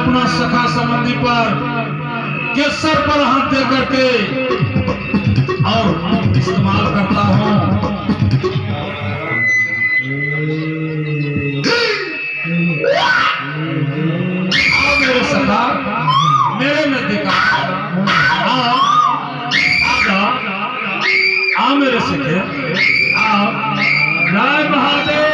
अपना सखा संबंधी पर के सर पर हाथ दे करके और इस्तेमाल करता हूँ। आओ मेरे सखा, मेरे नजदीक आओ, आओ मेरे सखे, आओ। जय महादेव।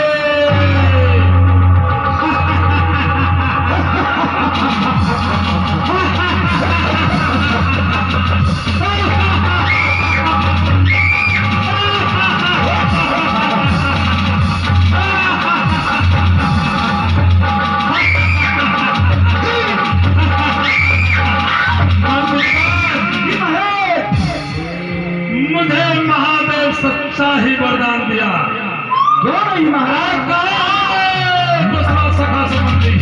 मुझे महादेव सच्चा ही वरदान दिया। क्यों नहीं महाराज? दूसरा सखा संबंधी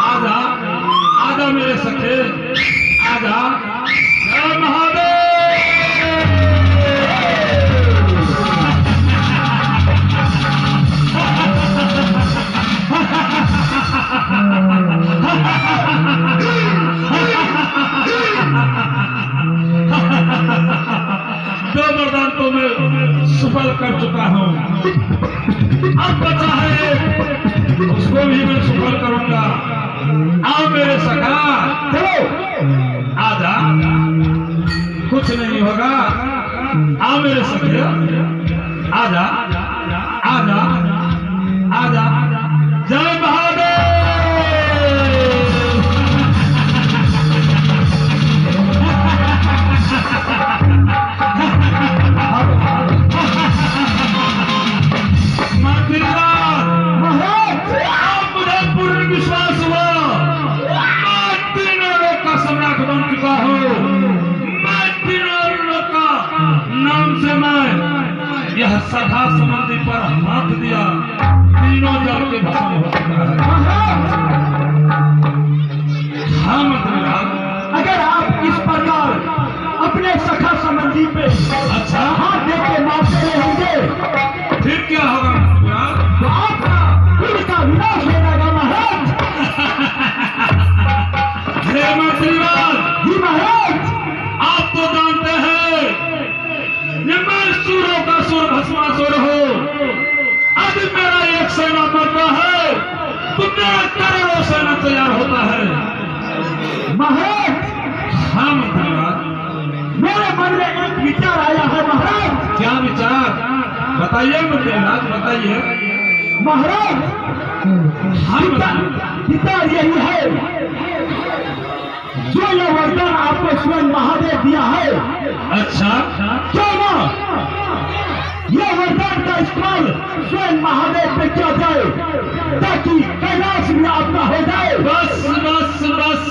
आजा, आजा मेरे सखे, आजा। जय महादेव। दो वरदान तो मैं सफल कर चुका हूँ, अब बचा है उसको भी मैं सफल करूंगा। आओ मेरे सखा, चलो आजा, कुछ नहीं होगा। आओ मेरे सखे, आजा, आजा, आजा। जय महादेव। यह सखा संबंधी पर हाथ दिया, तीनों जल के भस्म हो चुका है। हाँ मंत्रीराज, अगर आप इस प्रकार अपने सखा संबंधी पे अच्छा हाथ दे के मारते रहेंगे फिर क्या होगा मंत्रीराज? तो आपका कुल का विनाश हो जाएगा महाराज। हे मंत्रीराज। जी महाराज। आप तो जानते हैं मैं सूरों का सुर भस्मासुर हूँ। अब मेरा एक सेना मरता है तो मेरा करोड़ों सेना तैयार होता है। महाराज। हाँ मंत्रीराज। मेरे मन में एक विचार आया है महाराज। क्या विचार? बताइए मंत्रीराज, बताइए। महाराज विचार यही है, जो यह वरदान आपको स्वयं महादेव दिया है, अच्छा क्यों ना यह वरदान का इस्तेमाल स्वयं महादेव पे किया जाए, ताकि कैलाश भी आपका हो जाए। बस बस बस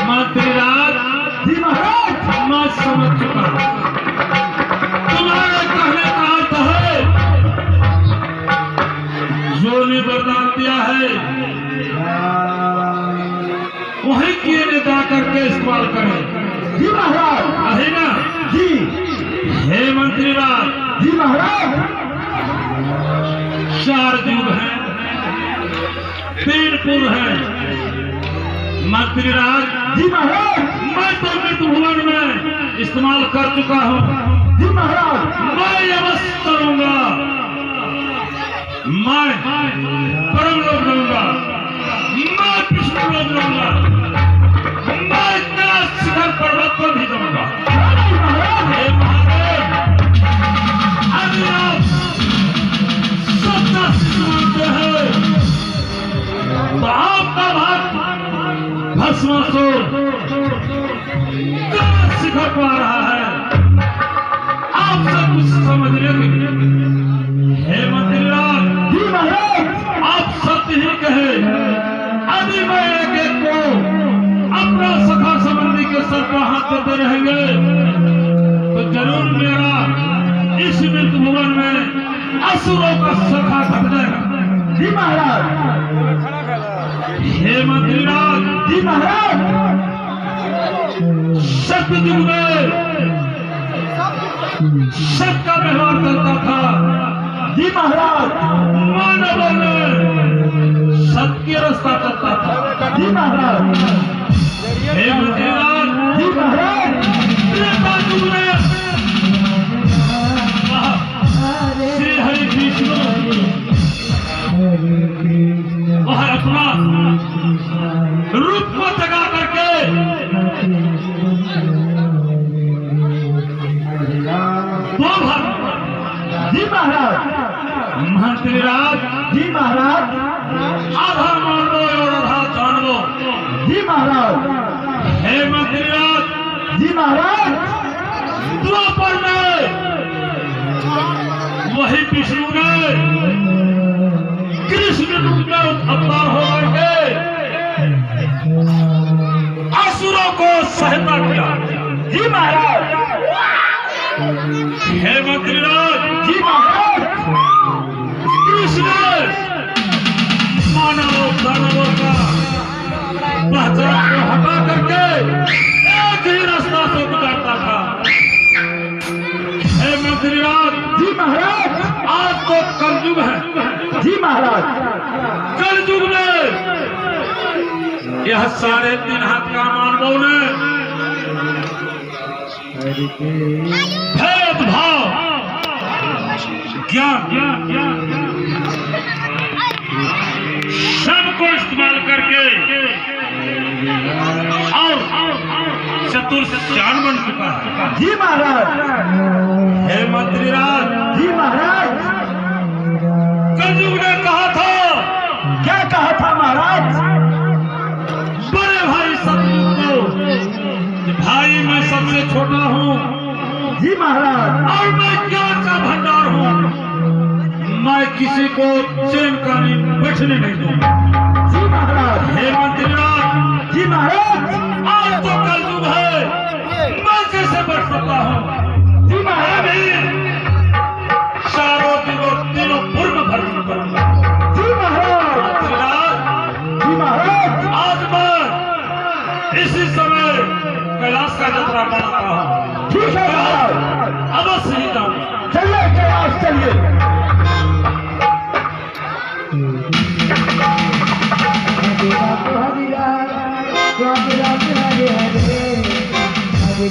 मंत्रीराज। जी महाराज। मैं समझ चुका हूँ तुम्हारे कहने का अर्थ है। जो ने वरदान दिया है वही किए ने जा करके इस्तेमाल करें। जी महाराज। है ना? जी। हे मंत्रीराज। जी महाराज। 4 युग हैं, 3 पुर हैं। मंत्रीराज। जी महाराज। मैं तो मृत भुवन में इस्तेमाल कर चुका हूँ। जी महाराज। मैं अवश्य करूंगा, मैं परम लोक जाऊंगा, मैं विष्णु लोक जाऊंगा, मैं कैलाश शिखर पर्वत पर भी जाऊंगा। हे महादेव, अभी आप सच्चा शिष्य मानते हैं तो आपका भक्त भस्मासुर कैलाश शिखर पर आ रहा है। आप सब कुछ समझने के लिए हे मंत्रीराज। जी महाराज। आप सत्य ही कहे, अभी मैं एक एक को अपना सखा संबंधी के सर पर हाथ देते रहेंगे तो जरूर मेरा इस मृत भुवन में असुरों का सखा घट जाएगा। जी महाराज। हे मंत्रीराज। जी महाराज। सत्य युग में सबका व्यवहार चलता था। जी महाराज। मानवों में सत्य रास्ता चलता था। जी महाराज। हे मंत्रीराज। जी महाराज। त्रेता युग में श्री हरि विष्णु वह अपना रूप को जगा करके जी महाराज। मंत्रीराज। जी महाराज। आधा मान लो और आधा जान लो। जी महाराज। हे मंत्रीराज। जी महाराज। द्वापर में वही विष्णु ने कृष्ण रूप में अवतार हो करके असुरों को सहायता किया। जी महाराज। हे मंत्रीराज। जी महाराज। कृष्ण मानवों दानवों का पहचान को हटा करके एक ही रास्ता से गुजरता था। हे मंत्रीराज। जी महाराज। आज तो कलयुग है। जी महाराज। कलयुग में यह 3.5 हाथ का मानवों ने भेदभाव ज्ञान सबको इस्तेमाल करके और चतुर जान बन चुका है। जी महाराज। हे मंत्रीराज। जी महाराज। कलयुग ने कहा था। क्या कहा था महाराज? बड़े भाई सतयुग को कि भाई मैं सबसे छोटा हूँ। जी महाराज। और मैं ज्ञान का भंडार हूँ। मैं किसी को चैन का बैठने नहीं दूंगा। जी महाराज। हे मंत्रीराज। जी महाराज। आज तो कलयुग है, मैं कैसे बैठ सकता हूँ? जी महाराज। चारों तीनों पूर्व भरण करूंगा। जी महाराज। मंत्रीराज। जी महाराज। आज मैं इसी समय कैलाश का यात्रा बनाता हूँ। ठीक है महाराज। अवश्य ही जाऊंगा। चलिए कैलाश चलिए।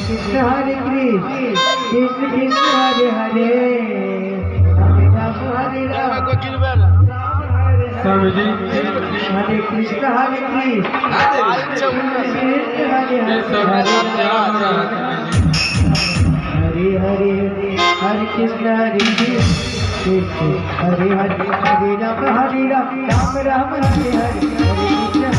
कृष्ण हरे कृष्ण कृष्ण हरे हरे हरे राम स्वामी जी। हरे कृष्ण हरे कृष्ण हरे हरे हरे कृष्ण हरे कृष्ण हरे हरे हरे राम राम राम हरे हरे हरे कृष्ण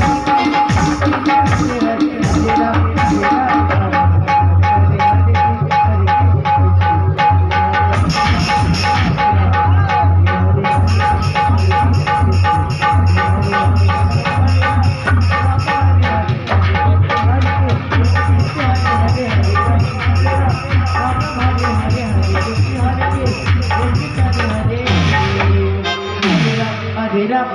हरे राम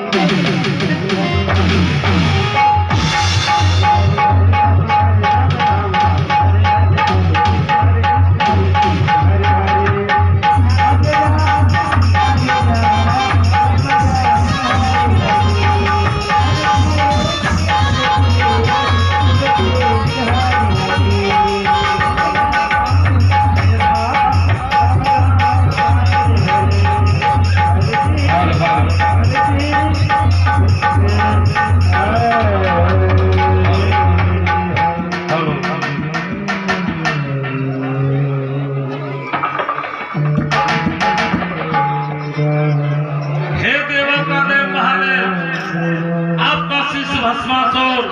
भस्मासुर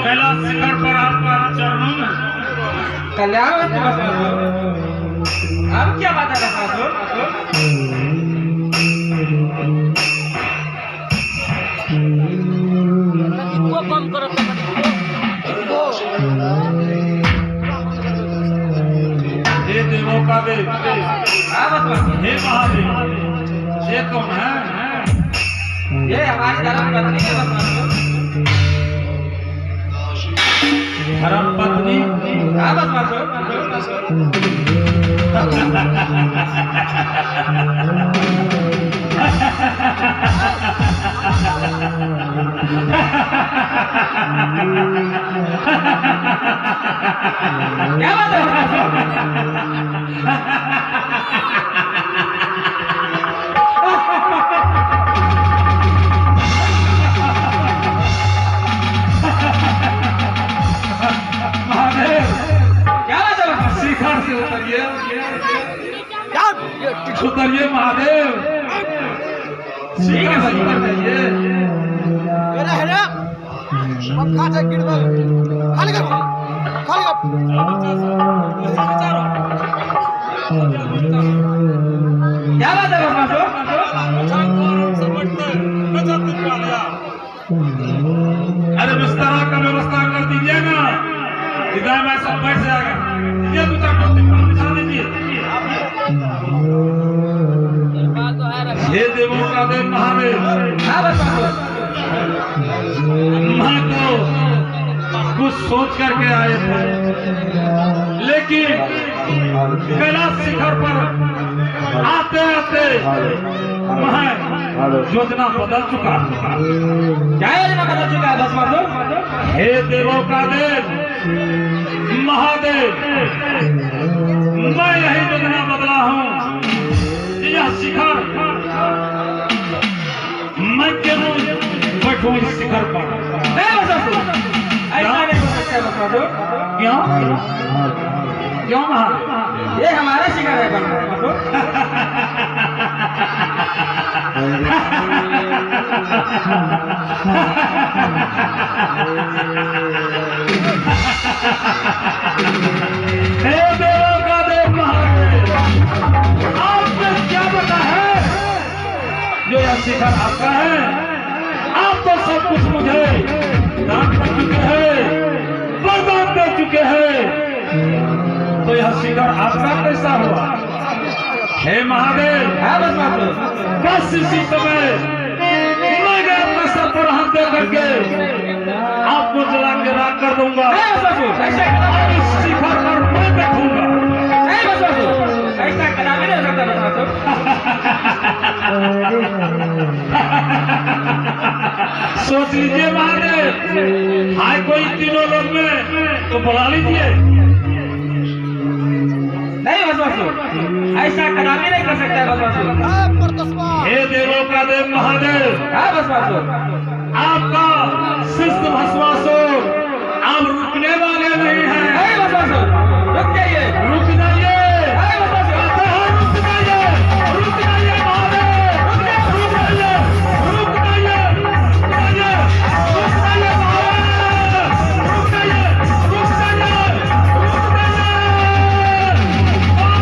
कैलाश शिखर पर आपका चरणों में कल्याण अब क्या बात है भस्मासुर? हे देवों का देव, हे महादेव, ये कौन है? ये हमारी धर्म पत्नी है भस्मासुर। धर्म पत्नी? हाँ भस्मासुर। क्या बात है? महादेव क्या बात है? शिखर से उतरिए, उतरिए महादेव, शिखर से उतरिए। क्या बात है बदमाशों? अरे बिस्तरा का व्यवस्था कर दीजिए ना, इधर में सब बैठ जाएगा। ये दो चार बिछा दीजिए। हे देवों का देव महादेव, हाँ बदमाशों, मैं तो कुछ सोच करके आए थे, लेकिन कैलाश शिखर पर आते आते मैं योजना बदल चुका। क्या योजना बदल चुका है बदमाशों? हे देवों का देव महादेव, मैं यही योजना बदला हूँ। यह शिखर मैं क्यों बैठूं इस शिखर पर? नहीं बदमाशों, ऐसा नहीं हो सकता बदमाशों। क्यों क्यों महादेव? ये हमारा शिकार है बदमाशों। हे देवों का देव महादेव, आपने क्या बता है जो यह शिखर आपका है? आप तो सब कुछ मुझे दान कर चुके हैं, वरदान दे चुके हैं, तो यह शिखर आपका कैसा हुआ? हे महादेव, हाँ बदमाशों, बस इसी समय मैं गए अपने सर पर हाथ दे करके आपको जला के राख कर दूंगा नहीं बदमाशों, ऐसा और इस शिखर पर मैं बैठूंगा। नहीं बदमाशों, ऐसा कदापि नहीं हो सकता बदमाशों। सोच लीजिए महादेव, हाय कोई तीनों लोग में तो बुला लीजिए। नहीं बदमाशों, ऐसा कदापि नहीं कर सकता है बदमाशों। हे देवों का देव महादेव, हाँ बदमाशों, आपका शिष्ट भस्मासुर आप रुकने वाले नहीं हैं। नहीं बदमाशों, रुक जाइए, रुक जाइए, नहीं बदमाशों, कहते हैं रुक जाइए, रुक जाइए महादेव, रुक जाइए, रुक जाइए, रुक जाइए, रुक जाइए महादेव, रुक जाइए, रुक जाइए, रुक जाइए, महादेव, महादेव,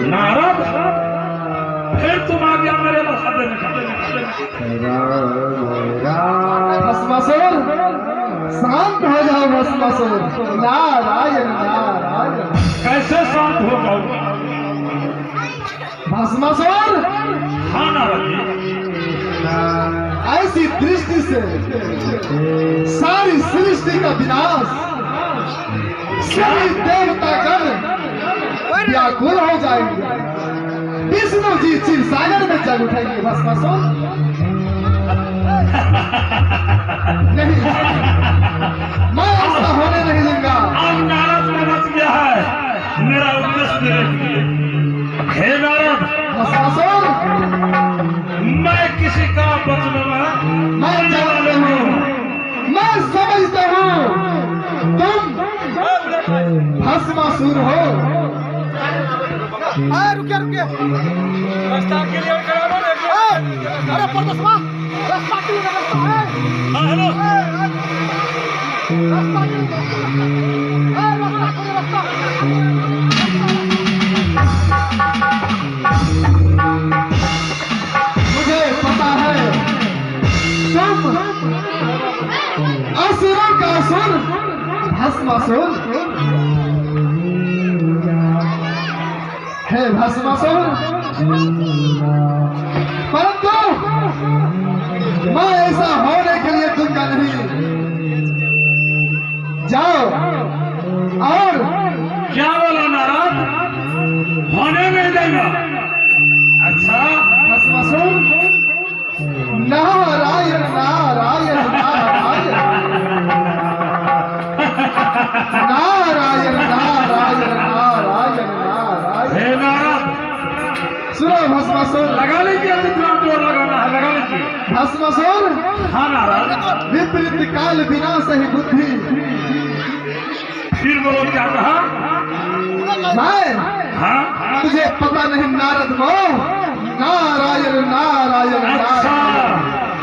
नारद, फिर तुम आ गया मेरे मसले में। भस्मासुर, शांत हो जाओ भस्मासुर। नारायण नारायण। कैसे शांत हो जाऊंगा? भस्मासुर, हाँ नारद जी, ऐसी दृष्टि से सारी सृष्टि का विनाश, सभी देवतागण व्याकुल हो जाएंगे। विष्णु जी क्षीरसागर में जल उठेंगे। भस्मासुर नहीं, मैं ऐसा होने नहीं दूंगा। अब नारद में बच गया है मेरा उद्देश्य देने के लिए। हे नारद, भस्मासुर, मैं किसी का बचने में मैं जानता हूँ, मैं समझता हूँ तुम भस्मासुर हो। रुकिए रुकिए, रास्ता के लिए अरे परदस्मा, रास्ता के लिए हेलो, रास्ता के लिए रास्ता। मुझे पता है तुम असुरों का असुर भस्मासुर हे भस्मासुर, परंतु मैं ऐसा होने के लिए दूंगा नहीं। जाओ और क्या बोला नारद? होने नहीं देगा? अच्छा भस्मासुर, नारायण नारायण नारायण नारायण नारायण नारायण नारायण। हे नारद, सुनो भस्मासुर, लगा लीजिए, जितना जोर लगाना है लगा लीजिए। भस्मासुर, हाँ नारद, विपरीत काल विनाश ही बुद्धि। फिर बोलो क्या कहा? मैं हाँ तुझे पता नहीं नारद को, नारायण नारायण अच्छा नारायण,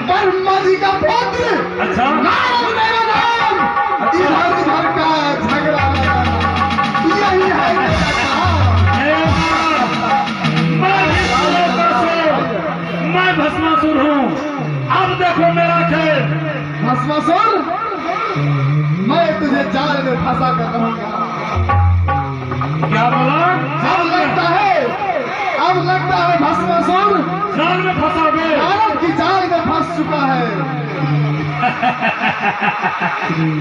ब्रह्मा जी का पुत्र अच्छा नारद मेरा नाम। इधर उधर का झगड़ा यही है मेरा काम। हे नारद, मैं भस्मासुर हूँ। अब देखो मेरा खेल। भस्मासुर, मैं तुझे जाल में फंसा कर रहूंगा। क्या बोला? अब लगता है भस्मासुर जाल में फंसाओगे? नारद की जाल में फंस चुका है।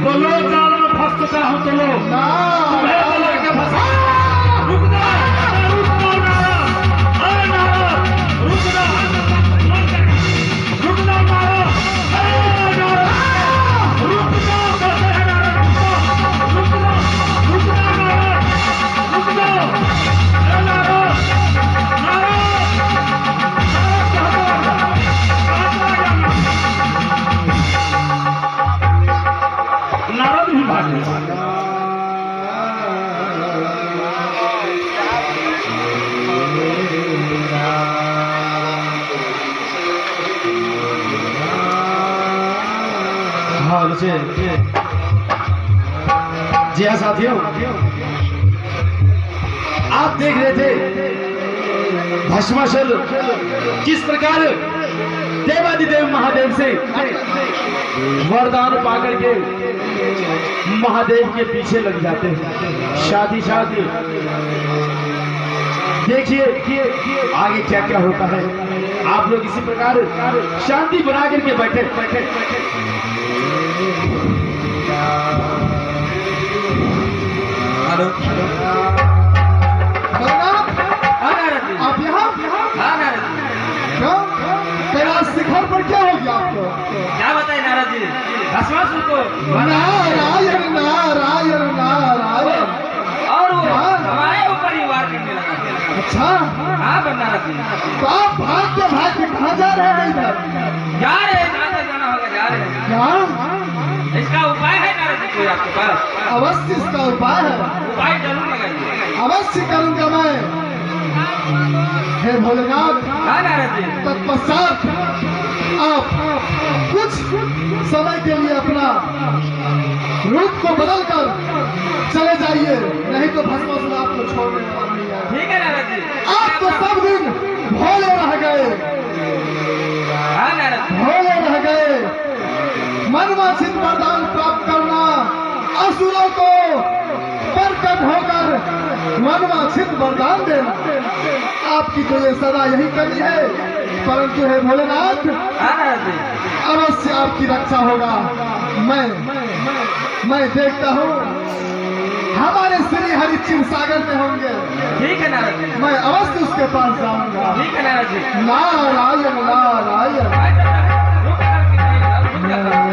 तो लो, जाल में फंस चुका हूँ तो लो। तुम्हें तो लड़के फंसा। रुक जा, रुक जाओ नारद। अरे नारद, रुक जा, रुक जाओ नारद। अरे नारद, रुक जाओ, कहते हैं नारद, रुक जाओ, रुक जाओ नारद, रुक जाओ। अरे नारद, नारद, नारद भी भाग गए। हाँ जी हाँ साथियों, आप देख रहे थे भस्मासुर किस प्रकार देवादिदेव महादेव से वरदान पाकर के महादेव के पीछे लग जाते हैं। साथ ही साथ देखिए आगे क्या क्या होता है। आप लोग इसी प्रकार शांति बना करके बैठे बैठे हेलो आप यहाँ क्यों? कैलाश शिखर पर क्या हो गया आपको? क्या बताए नारद जी? भस्मासुर को नारायण नारायण नारायण। और वो हमारे ऊपर ही वार करने लगा। अच्छा, हाँ नारद जी, तो आप भाग के कहाँ जा रहे हैं इधर? जा रहे हैं, जहाँ तक जाना होगा जा रहे हैं। क्या इसका उपाय है नारद जी कोई आपके पास? अवश्य इसका उपाय है, उपाय जरूर लगाइए। अवश्य करूंगा मैं। हे भोलेनाथ, हाँ नारद जी, तत्पश्चात आप कुछ समय के लिए अपना रूप को बदल कर चले जाइए, नहीं तो भस्मासुर आपको छोड़ने वाला नहीं है। ठीक है नारद जी। आप तो सब दिन भोले रह गए, हाँ नारद जी, भोले रह गए। मनवांछित वरदान प्राप्त करना, असुरों को प्रकट होकर मनवांछित वरदान देना, आपकी तो ये सदा यही करनी है। परंतु हे भोलेनाथ, हाँ नारद जी, अवश्य आपकी रक्षा होगा। मैं देखता हूँ हमारे श्री हरिश्चंद्र सागर में होंगे, ठीक है नारद जी, मैं अवश्य उसके पास जाऊंगा। ठीक है नारद जी। नारायण नारायण।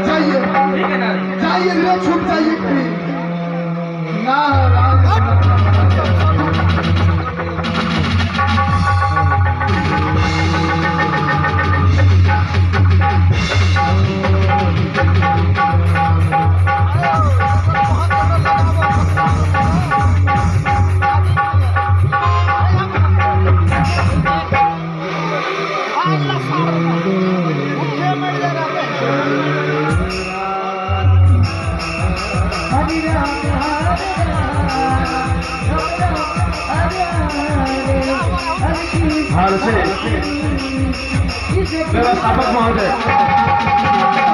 जाइए ठीक है नारद जी। जाइए, रे छुप जाइए कहीं। नारायण हाल से व्यवस्थापक महोदय,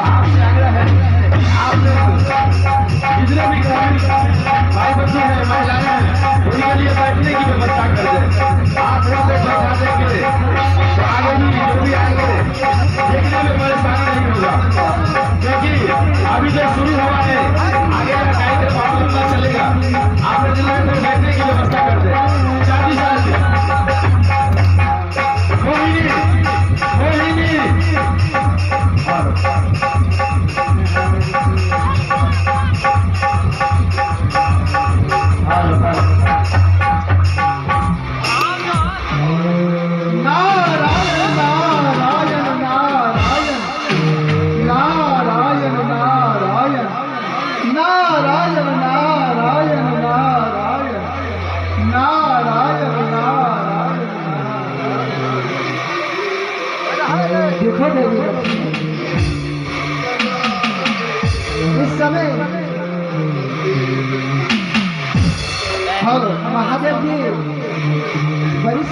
आपसे आग्रह है, आप जितने भी भाई बच्चे हैं, महिलाएं हैं, उनके लिए बैठने की व्यवस्था कर दें।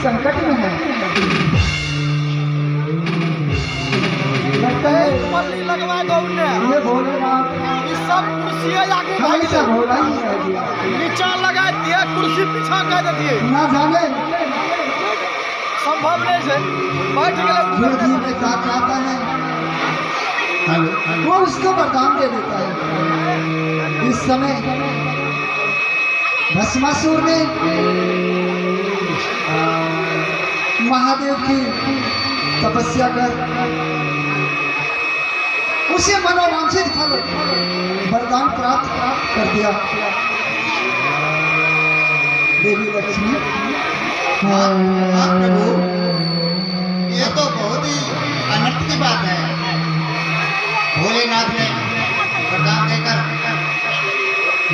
संकट में है। लगता है मल्ली लगवा गौर ने ये भोलेनाथ ये सब कुर्सियां जाके भाग हमेशा भोला ही रह गया। नीचा लगा दिए कुर्सी पीछा कर देती ना जाने संभव नहीं है बैठ जो गए जीव में क्या चाहता है वो उसको वरदान दे देता है। इस समय भस्मासुर ने महादेव की तपस्या कर उसे मनोवांछित फल वरदान प्राप्त कर दिया। देवी लक्ष्मी हाँ प्रभु, ये तो बहुत ही अनर्थ की बात है। भोलेनाथ ने वरदान देकर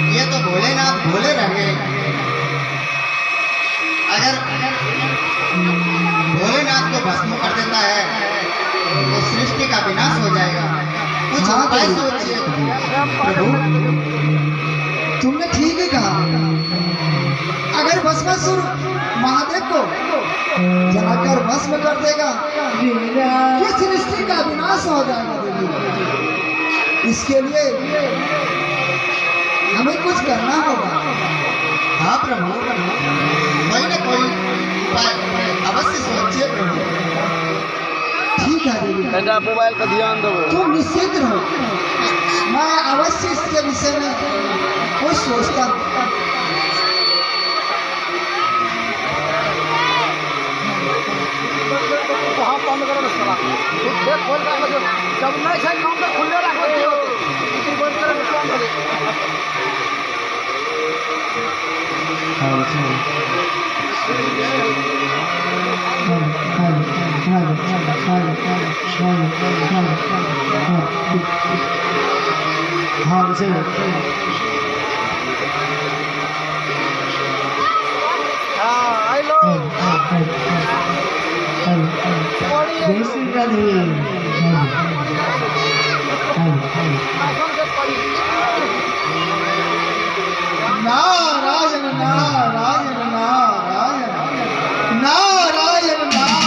ये तो भोलेनाथ भोले रह गए। अगर भोलेनाथ को भस्म कर देता है तो सृष्टि का विनाश हो जाएगा। कुछ हाँ, उपाय प्रभु। सोचिए प्रभु तुमने ठीक ही कहा। अगर भस्मासुर महादेव को जलाकर भस्म कर देगा तो सृष्टि का विनाश हो जाएगा। देवी इसके लिए हमें कुछ करना होगा। हाँ प्रभु, कोई न कोई उपाय अवश्य सोचिए प्रभु। ठीक है देवी, बेटा मोबाइल का ध्यान दो तुम निश्चित रहो, मैं अवश्य इसके विषय में कुछ सोचता हूँ। वहाँ बंद करो ना साला देख खोल का जब नहीं है काम तो खुले रखो दियो तू बंद कर बंद कर हाँ आई लो नारायण नारायण नारायण नारायण नारायण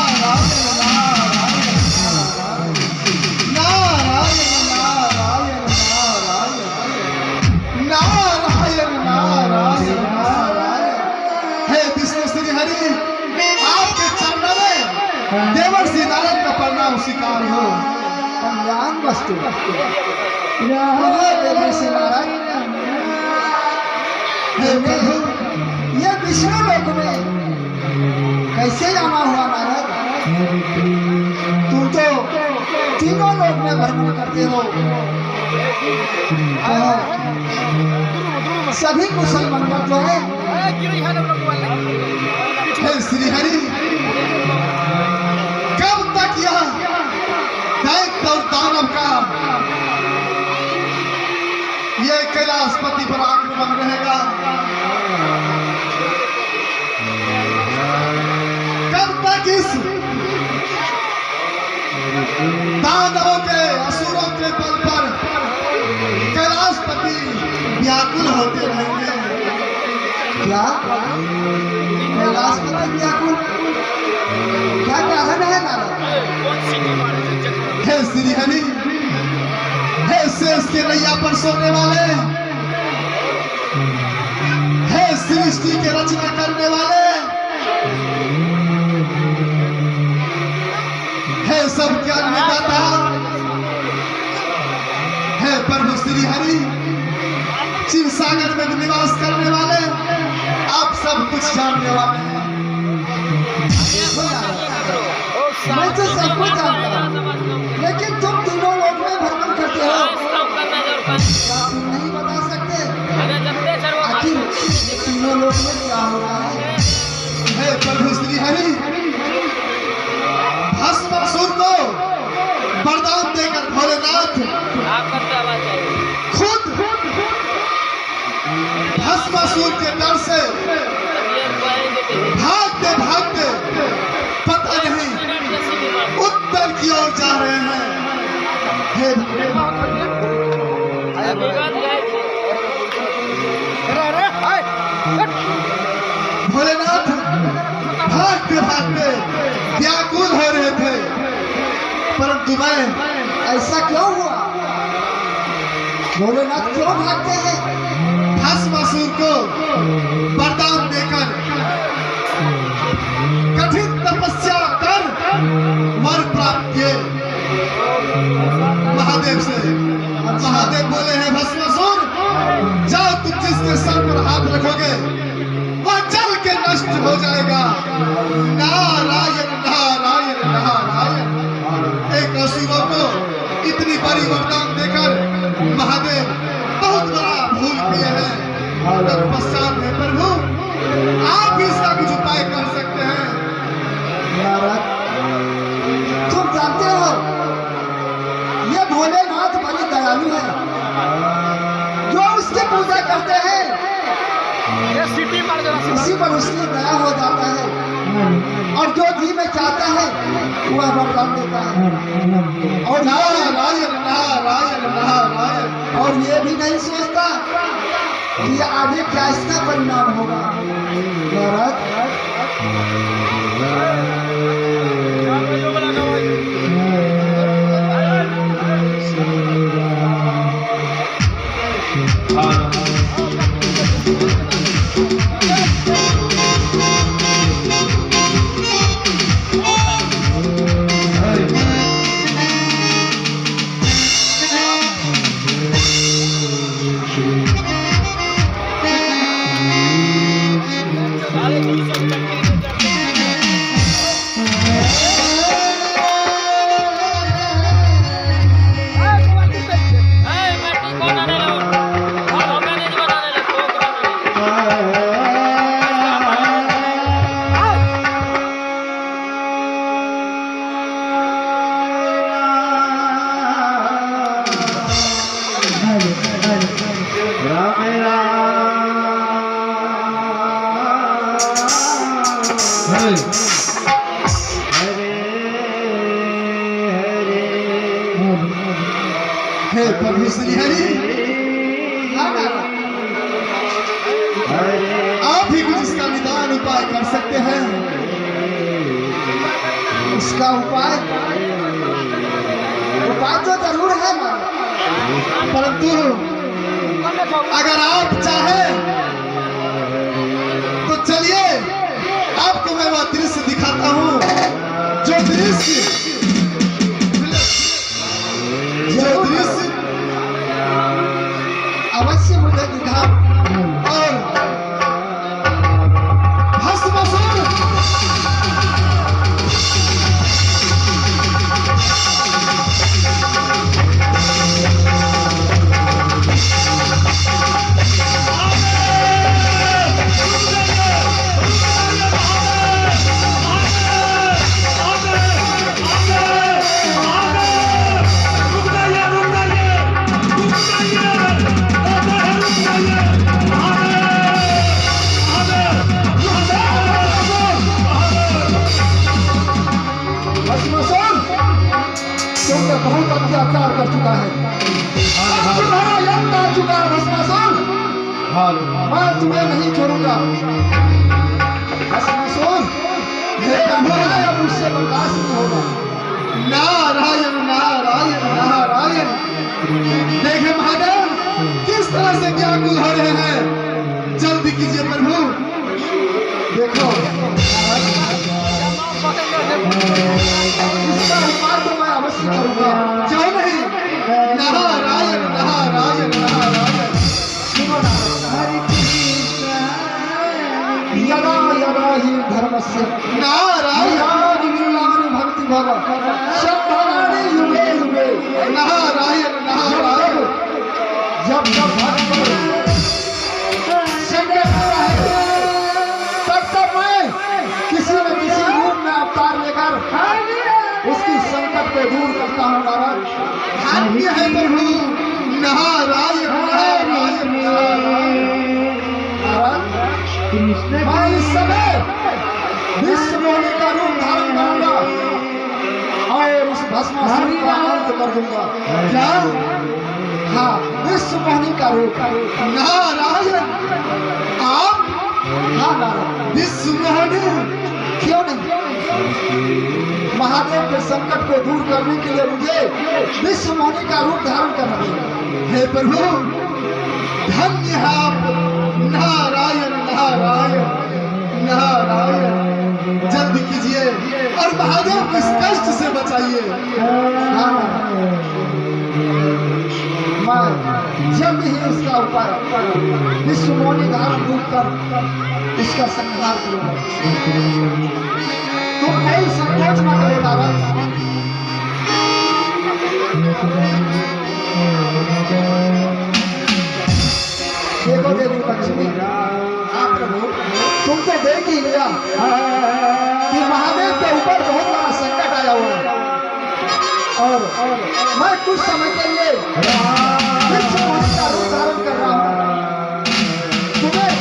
नारायण नारायण नारायण नारायण। हे विष्णु श्री हरि, आपके चरणों में देवर्षि नारद का प्रणाम स्वीकार हो। कल्याण वस्तु देवर्षि नारद। हे प्रभु, ये विष्णु लोक में कैसे आना हुआ नारद? तुम तो तीनों लोक में भ्रमण करते हो। सभी कुशल मंगल तो है। हे श्री हरि, कब तक यह दैत्य और दानव का ये कैलाशपति पर आक्रमण रहेगा? कब तक इस दानवों के असुरों के बल पर कैलाशपति व्याकुल होते रहेंगे? क्या कैलाशपति व्याकुल? क्या कारण है नारद? हे श्री हरि, हे शेष के नैया पर सोने वाले, हे सृष्टि के रचना करने वाले, हे सब ज्ञान में दाता, हे प्रभु श्री हरि, शिव सागर में निवास करने वाले, आप सब कुछ जानने वाले हैं। मैं तो सब कुछ जानता हूँ, लेकिन तुम तीनों लोग में भ्रमण करते हो, क्या तुम नहीं बता सकते आखिर तीनों लोग में क्या हो रहा है? हे प्रभु श्री हरि, भस्मासुर को वरदान देकर भोलेनाथ खुद भस्मासुर के डर से भागते भागते पता नहीं उत्तर की ओर जा रहे हैं। हे भोलेनाथ, भागते भागते व्याकुल हो रहे थे, परंतु मैं ऐसा क्यों हुआ? भोलेनाथ क्यों भागते हैं? भस्मासुर को वरदान देकर कठिन तपस्या कर वर प्राप्त किए महादेव से। महादेव बोले हैं भस्मासुर, जाओ तुम जिसके सर पर हाथ रखोगे वह जल के नष्ट हो जाएगा। नारायण नारायण नारायण। एक असुरों को इतनी बड़ी वरदान देकर महादेव बहुत बड़ा भूल किए हैं। तत्पश्चात है प्रभु, आप भी इसका कुछ उपाय कर सकते हैं। नारद, तुम जानते हो ये भोलेनाथ बड़ी दयालु है। जो उसकी पूजा करते हैं ये सीटी मार देना। उसी पर उसकी दया हो जाता है, और जो जी में चाहता है वह वरदान देता है। और नारायण नारायण नारायण। और ये भी नहीं सोचता कि आगे क्या इसका परिणाम होगा। नारद, हे प्रभु श्री हरि, आप ही कुछ इसका निदान उपाय कर सकते हैं। इसका उपाय तो जरूर है परंतु अगर आप चाहें तो चलिए आपको मैं वह दृश्य दिखाता हूँ, जो दृश्य अवश्य मुझे दिखा। और भस्मासुर बहुत अत्याचार कर चुका है। तुम्हारा यज्ञ आ चुका है भस्मासुर। मैं तुम्हें नहीं छोड़ूंगा भस्मासुर। अब मुझसे बर्दाश्त नहीं होगा। नारायण नारायण नारायण। देखे महादेव किस तरह से व्याकुल हो रहे हैं, जल्दी कीजिए प्रभु। देखो इसका उपाय तो मैं अवश्य करूंगा। क्यों नहीं? नारायण नारायण नारायण। यदा यदा हि धर्मस्य नारायण भक्ति भव शब्दानि युगे युगे। नारायण नारायण। जब जब भक्त संकट आता है तब मैं किसी न किसी रूप में अवतार लेकर उसकी संकट को दूर करता हूँ। नारायण धन्य है प्रभु। नारायण नारायण मैं इस समय विश्व मोहिनी का रूप धारण करूंगा और उस भस्मासुर का अंत कर दूंगा। क्या? हाँ, विश्व मोहिनी का रूप। नारायण आप हाँ नारायण। विश्व मोहिनी? क्यों नहीं? महादेव के संकट को दूर करने के लिए मुझे विश्व मौनी का रूप धारण करना पड़ेगा। हे प्रभु, धन्य है आप, नारायण नारायण नारायण। जल्दी कीजिए और महादेव को इस कष्ट से बचाइए। मैं जल्द ही उसका उपाय विश्व मौनी धारण रूप कर इसका संहार करूंगा। तुम कोई संकोच न करे बाबा। देखो देवी लक्ष्मी, हाँ प्रभु, तुम तो देख ही लिया कि महादेव के ऊपर बहुत बड़ा संकट आया हुआ है और मैं कुछ समय के लिए विश्व मौनी का रूप धारण कर रहा हूँ। तुम्हें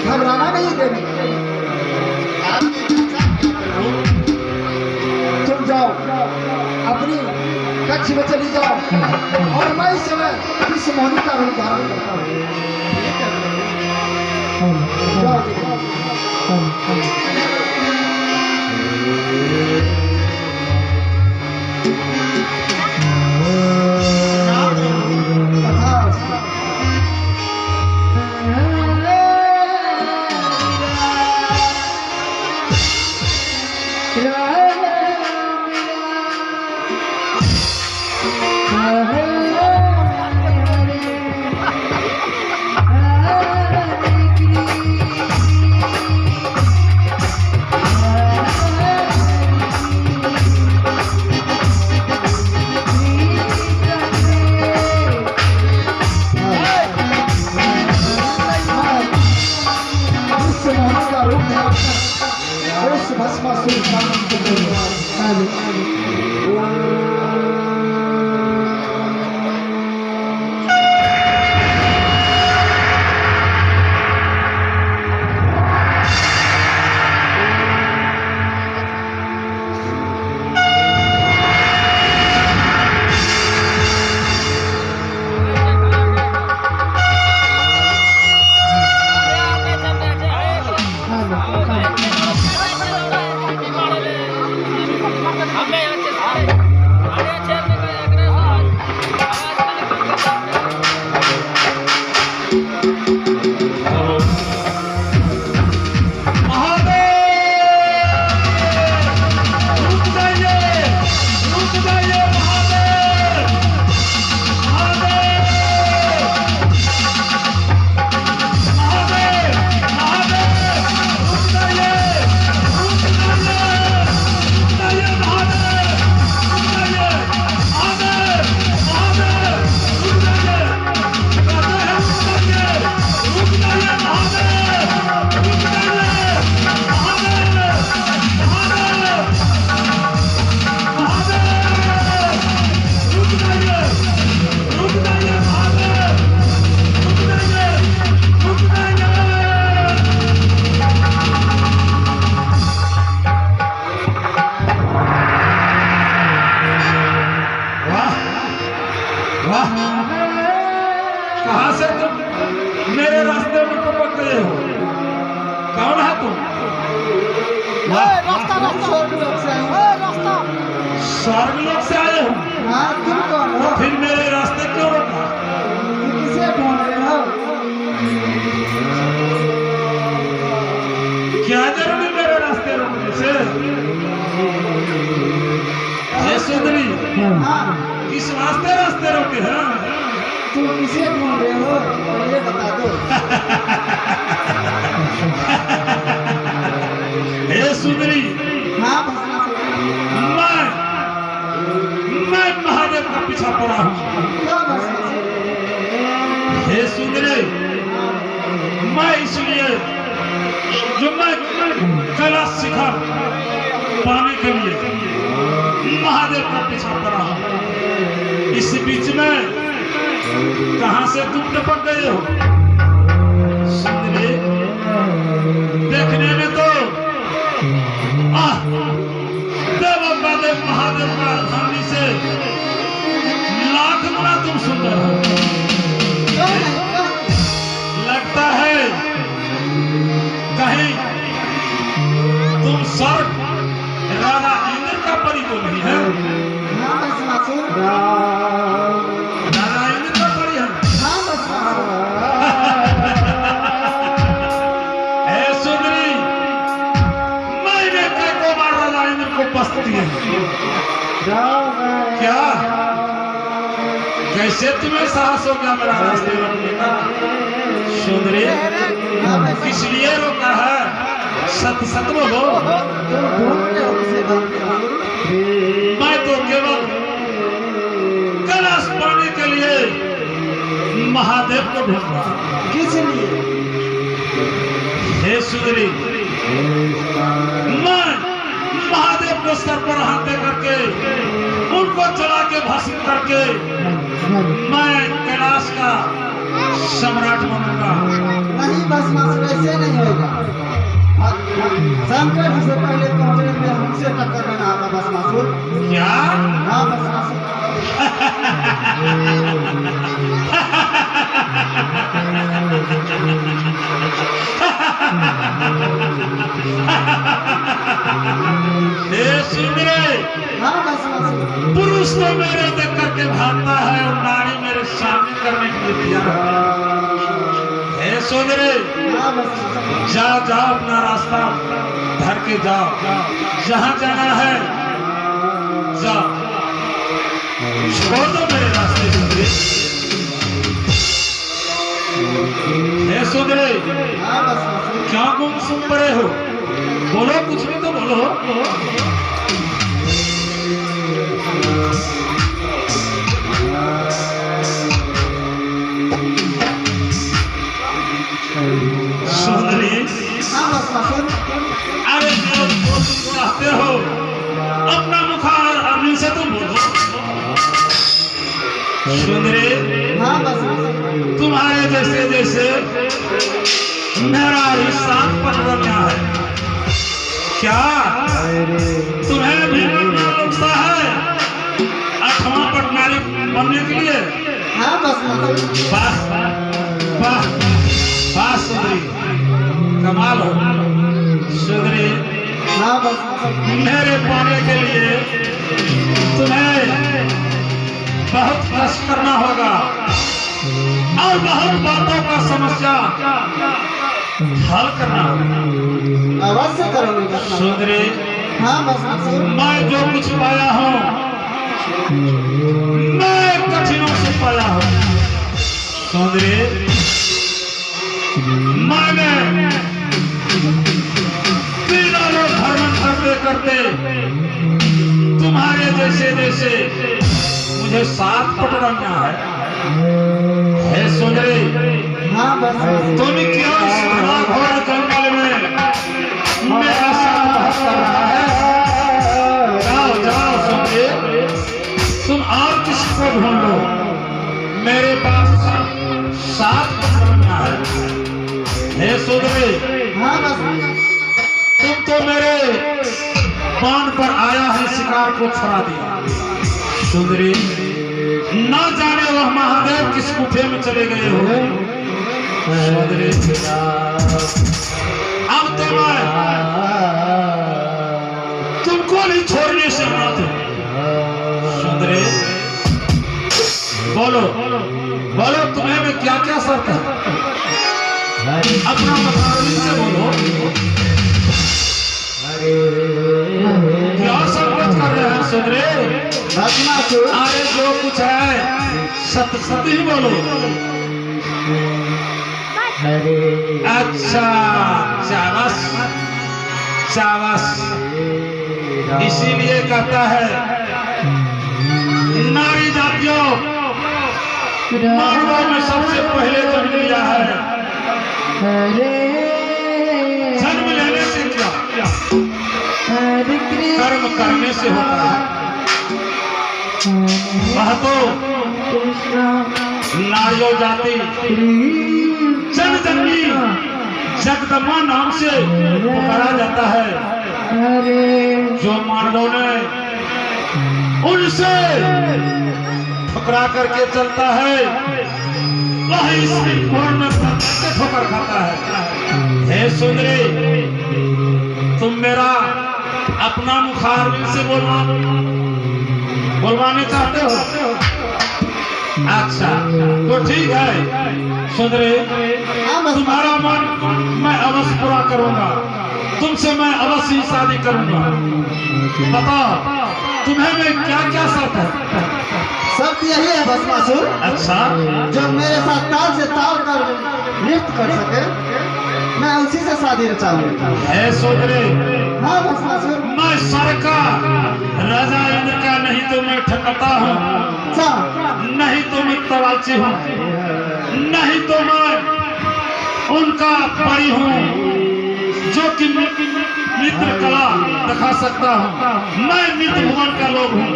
घबराना नहीं देवी। तुम जाओ अपनी कक्ष में चली जाओ और मैं इस समय विश्व मौनी का रूप धारण करता हूँ। कहां से तुम मेरे रास्ते में टपक गए हो? कौन है तुम? स्वर्गलोक से आए हो? फिर मेरे रास्ते क्यों रोका? क्या जरूरी मेरे रास्ते रोकने से? ये सुंदरी, किस वास्ते रास्ते रोके हैं? तुम किसे ढूंढ रहे हो ये बता दो। हे सुंदरी, हाँ, मैं महादेव का पीछा पड़ा हूँ। हे सुंदरी, मैं इसलिए जो मैं कला सीखा पाने के लिए महादेव का पीछा पड़ा हूँ। इस बीच में कहां से तुम टपक गए हो? सुंदरी, देखने में तो देव महादेव का धामी से लाख गुना तुम सुंदर हो। लगता है कहीं तुम स्वर्ग तो नहीं है। हाँ भस्मासुर। राजा इंद्र का बड़ी है। हाँ भस्मासुर। हे सुंदरी, मैंने को बार राजा इंद्र को बस्ती है। क्या कैसे तुम्हें साहस हो गया मेरा रास्ते रोकने का? सुंदरी, हाँ भस्मासुर। किस लिए रोका है? सत्य सत्य बोलो। तुम ढूंढते हो किसे भस्मासुर? मैं तो केवल कलश पाने के लिए महादेव को ढूंढ रहा हूं। किस लिए? हे सुंदरी, मैं महादेव को सर पर हाथ दे करके उनको चला के भस्म करके मैं कैलाश का सम्राट बनूंगा। नहीं भस्मासुर, ऐसे नहीं होगा। शंकर जी से पहले पहुंचने में हमसे टक्कर में ना आता भस्मासुर। क्या? हाँ भस्मासुर। हे सुंदरी, हाँ भस्मासुर। पुरुष तो मेरे देख करके भागता है और नारी मेरे सामने करने के लिए तैयार है। हे सुंदरी, हाँ भस्मासुर। जाओ जाओ, अपना रास्ता धर के जाओ, जहां जाना है जाओ, छोड़ दो मेरे रास्ते सुंदरी। हे सुंदरी, हाँ भस्मासुर। क्या गुम सुन पड़े हो? बोलो, कुछ भी तो बोलो। सुंदरी, हाँ भस्मासुर। अरे जो तुम चाहते हो अपना मुखार अग्नि से तुम बोलो। सुंदरी, हाँ भस्मासुर। तुम्हारे जैसे जैसे मेरा ही साथ पटना है। क्या तुम्हें भी बनना लगता है 8वां पटनारी बनने के लिए? हाँ भस्मासुर। वाह वाह वाह सुंदरी, कमाल हो सुंदरी। हाँ भस्मासुर। मेरे पाने के लिए तुम्हें बहुत कष्ट करना होगा और बहुत बातों का समस्या हल करना होगा। अवश्य करोगे भस्मासुर। सुंदरी, हाँ भस्मासुर। मैं मैं जो कुछ पाया हूँ मैं कठिनों से पाया हूँ। सुंदरी, मैंने तीनों लोग धर्म करते करते तुम्हारे जैसे जैसे मुझे साथ पटना है। हे सुंदरी, हाँ भस्मासुर। तुम क्यों इस घोर जंगल में मेरा साथ बहस कर रहा है? जाओ जाओ सुंदरी, तुम और किसी को ढूंढ लो, मेरे पास साथ पटना है। हे सुंदरी, हाँ भस्मासुर। तुम तो मेरे बाण पर आया है शिकार को छुड़ा दिया। सुंदरी, न जाने वह महादेव किस गुफे में चले गए हो। सुंदरी, अब तो मैं तुमको नहीं छोड़ने से मानते। सुंदरी, बोलो बोलो, तुम्हें में क्या क्या शर्त है? अपना मसाली से बोलो। क्या संकोच कर रहे हैं सुंदरी? भस्मासुर। अरे जो कुछ है सत्य सत्य ही बोलो। अच्छा, शाबाश शाबाश। इसीलिए कहता है नारी जातियों मानवों में सबसे पहले जन्म लिया है। जन्म लेने से क्या, कर्म करने से होता है। वह तो नारियों जाति जन जन्मी जगदम्बा नाम से पुकारा जाता है। जो मानवों ने उनसे ठुकरा करके चलता है वह इस घोर में ठोकर खाता है। हे सुंदरी, तुम मेरा अपना अपना मुखारबिन से बोलवाने चाहते हो? अच्छा तो ठीक है सुंदरी, तुम्हारा मन मैं अवश्य पूरा करूंगा, तुमसे मैं अवश्य ही शादी करूंगा। बताओ तुम्हें मैं क्या क्या शर्त है? शर्त यही है भस्मासुर, अच्छा जो मेरे साथ ताल से ताल कर नृत्य कर सके, मैं उसी से शादी रचाऊंगा। है सुंदरी, हाँ भस्मासुर। मैं स्वर्ग का राजा इंद्र का नहीं तो मैं ठकता हूँ, अच्छा, नहीं तो मैं तवाची हूँ, नहीं तो मैं उनका परी हूँ जो कि मित्र कला दिखा सकता हूँ। मैं मित्र भुवन का लोग हूँ।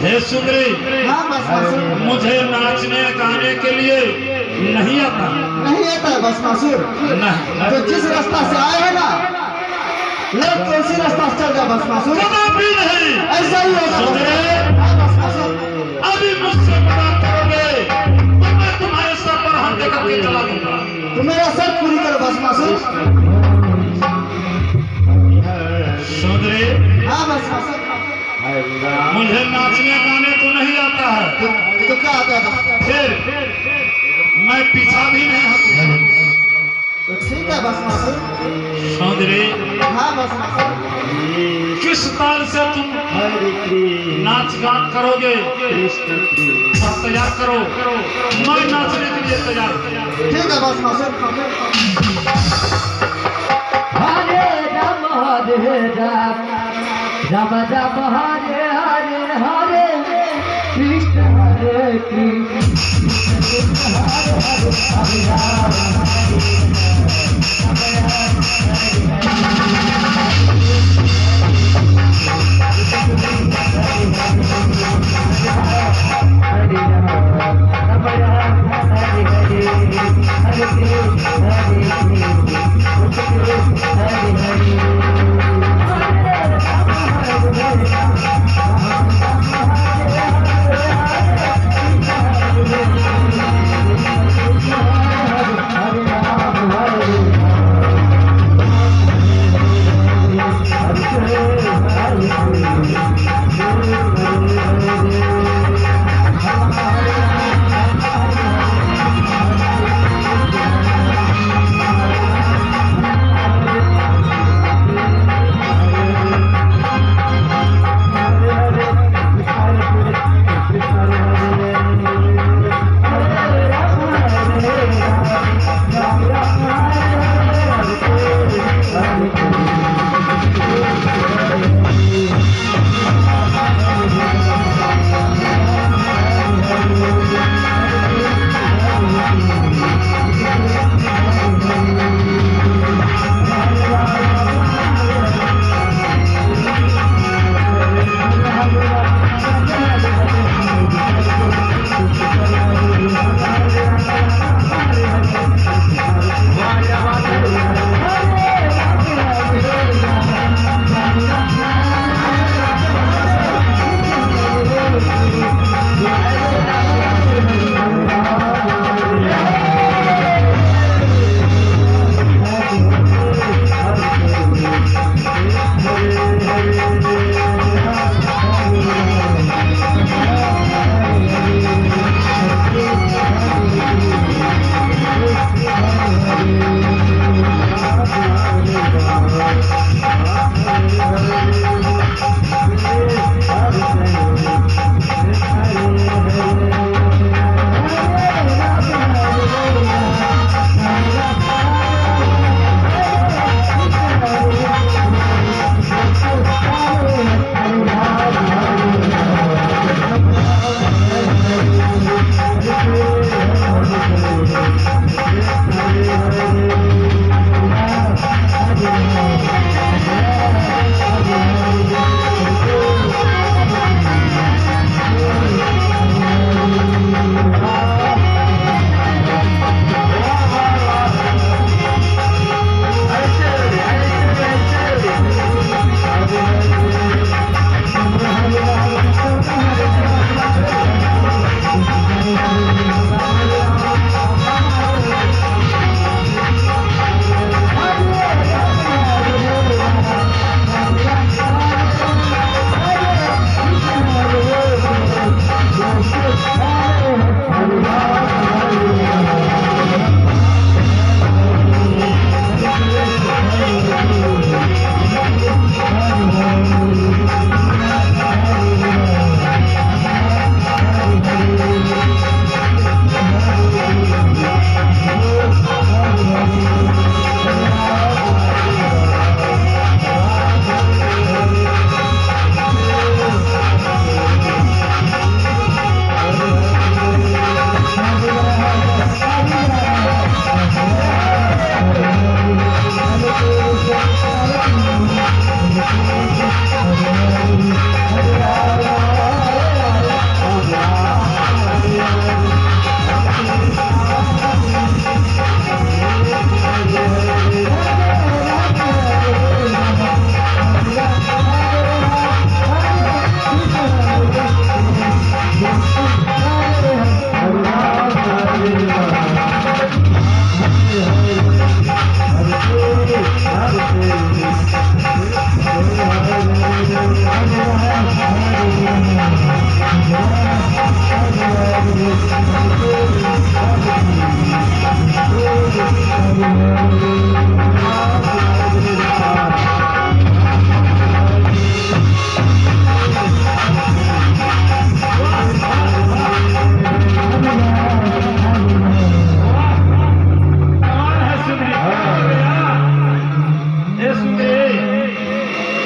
हे सुंदरी, हाँ भस्मासुर। मुझे नाचने गाने के लिए नहीं आता। नहीं आता है भस्मासुर, नहीं तो जिस रास्ता से आए हैं ना, लोग तो उसी रास्ता से चल जाए भस्मासुर। कदापि नहीं। ऐसा ही होगा सुंदरी, हाँ भस्मासुर। अभी मुझसे बात करोगे तो मैं तुम्हारे सर पर हाथ देकर के चला दूंगा। तो मेरा शर्त पूरी करो भस्मासुर। सुंदरी, हाँ भस्मासुर। मुझे नाचने गाने तो नहीं आता है, तो क्या आता है भस्मासुर? फिर मैं पीछा भी नहीं हटूंगा। तो ठीक है भस्मासुर। सुंदरी, हाँ भस्मासुर। किस ताल से तुम नाच गान करोगे और तैयार करो, मैं नाचने के लिए तैयार हूं। ठीक है भस्मासुर। हरे राम राम राम हरे हरे हरे कृष्ण हरे कृष्ण हरे हरे हरे राम हरे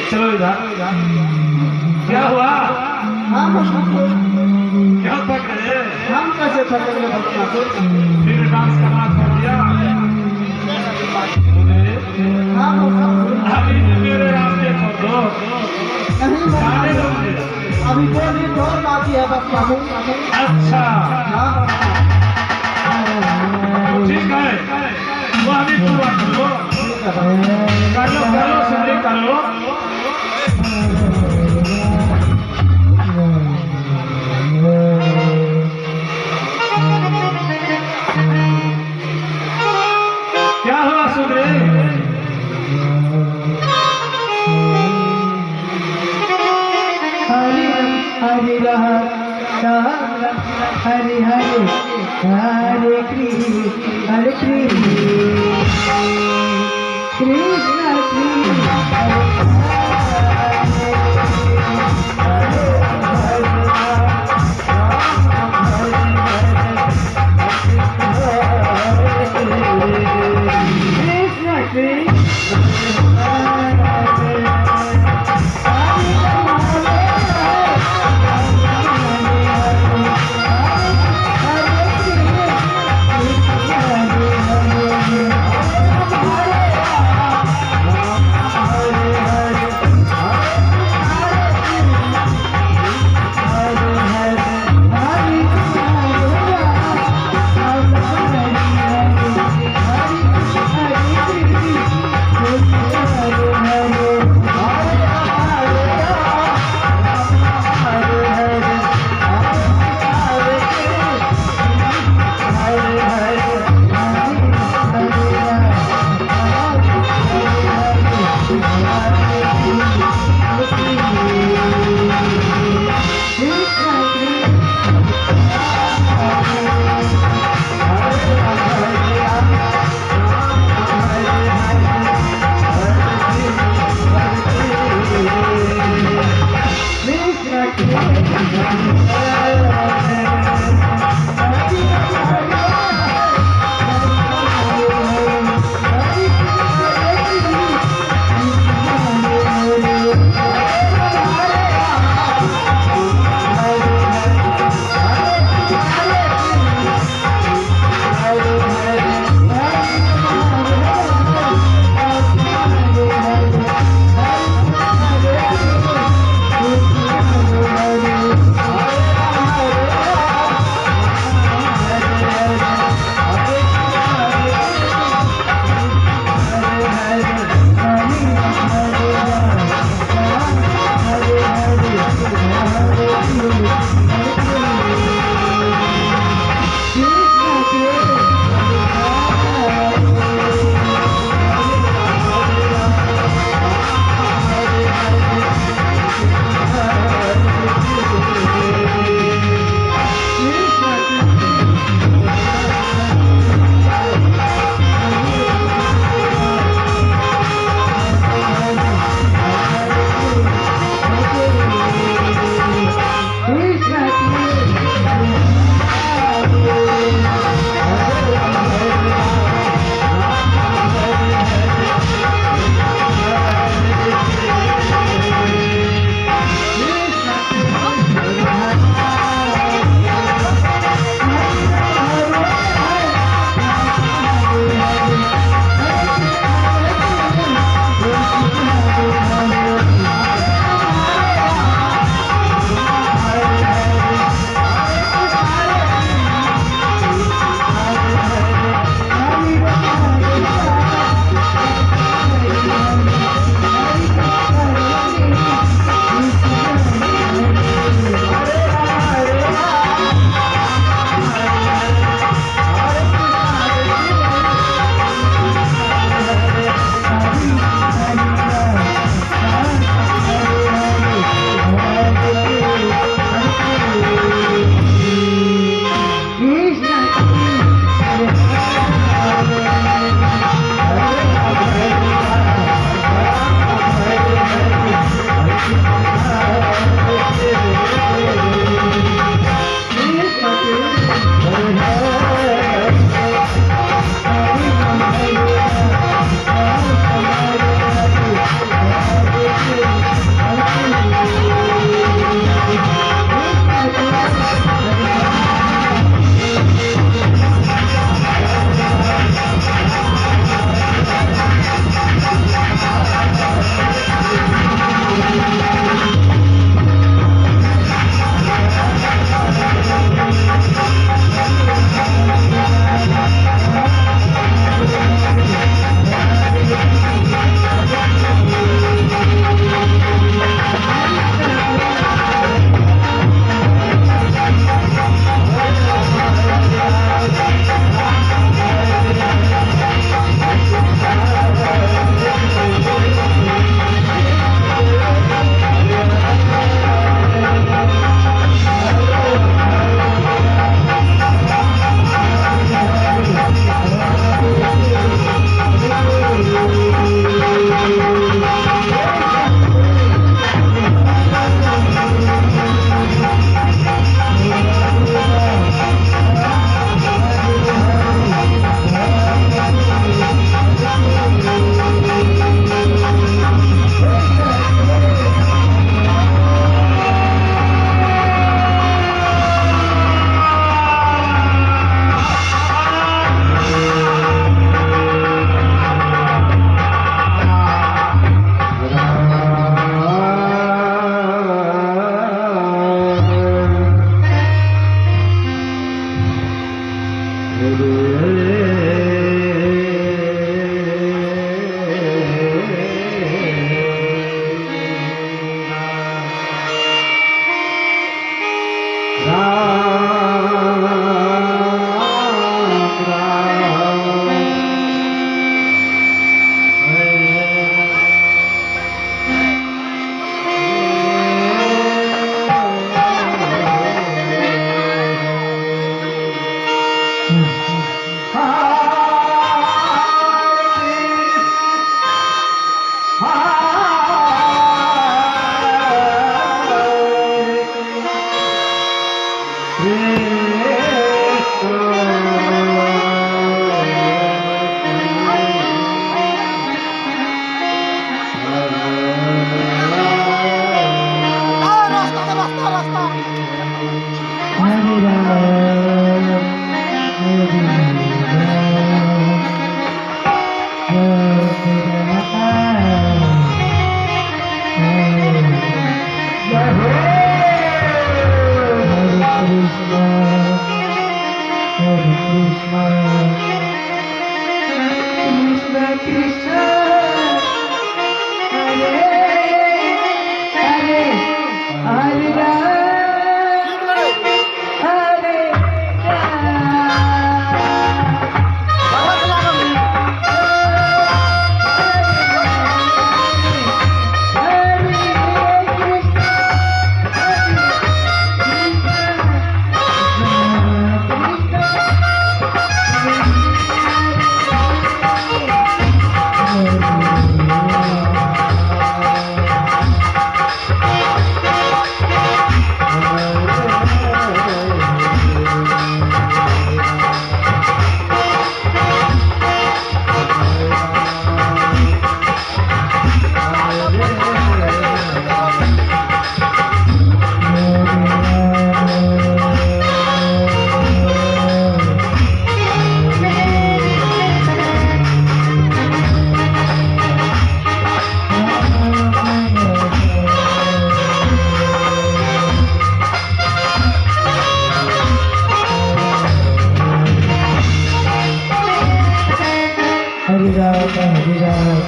चलो इधर क्या हुआ? हम क्या पक रहे? कैसे थकेंगे भगवान से? फिर डांस करना छोड़ दिया? अभी मेरे रास्ते छोड़ दो, नहीं जाने दो मुझे। अभी 2 मिनट और बाकी है बस बाबू। अच्छा हाँ ठीक है, वो अभी पूरा कर लो, सुंदरी कर लो। क्या हुआ सुंदरी? हरि हरि राम हरि हरि हरे कृष्ण हरे कृष्ण कृष्ण कृष्ण कृष्ण हरे हरे राम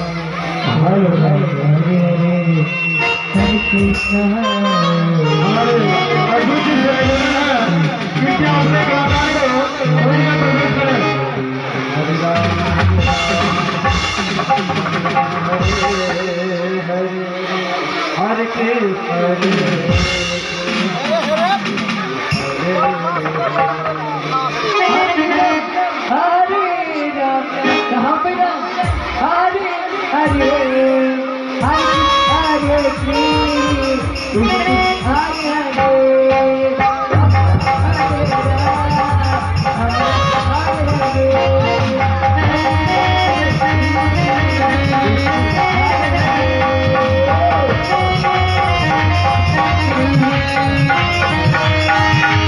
हरे कृष्ण हमारे अद्भुत जी से निवेदन है कि क्या अपने कलाकार को होली में प्रवेश करें। हरे कृष्ण हरे